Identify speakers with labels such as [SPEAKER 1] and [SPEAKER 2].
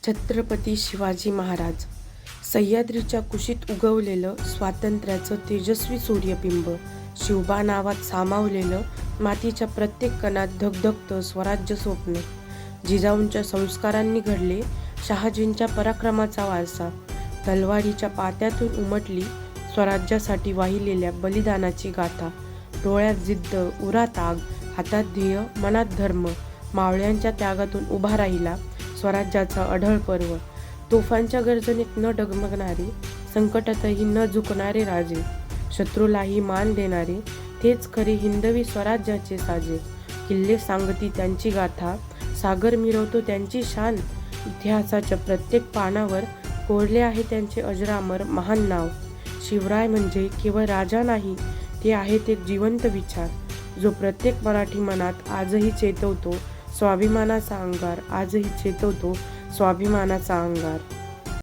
[SPEAKER 1] छत्रपती शिवाजी महाराज. सह्याद्रीच्या कुशीत उगवलेलं स्वातंत्र्याचं तेजस्वी सूर्यबिंब, शिवबा नावात सामावलेलं मातीच्या प्रत्येक कणात धगधगतं स्वराज्य स्वप्न. जिजाऊंच्या संस्कारांनी घडले शहाजींच्या पराक्रमाचा वारसा. तलवारीच्या पात्यातून उमटली स्वराज्यासाठी वाहिलेल्या बलिदानाची गाथा. डोळ्यात जिद्द, उरात आग, हातात ध्येय, मनात धर्म. मावळ्यांच्या त्यागातून उभा राहिला स्वराज्याचा अढळ पर्व. तोफांच्या गर्जनेत न डगमगणारे, संकटातही न झुकणारे राजे. शत्रूलाही मान देणारे, तेच खरे हिंदवी स्वराज्याचे साजे. किल्ले सांगती त्यांची गाथा, सागर मिरवतो त्यांची शान. इतिहासाच्या प्रत्येक पानावर कोरले आहे त्यांचे अजरामर महान नाव. शिवराय म्हणजे केवळ राजा नाही, ते आहेत एक जिवंत विचार, जो प्रत्येक मराठी मनात आजही चेतवतो स्वाभिमानाचा अंगार. आजही चेतवतो स्वाभिमानाचा अंगार.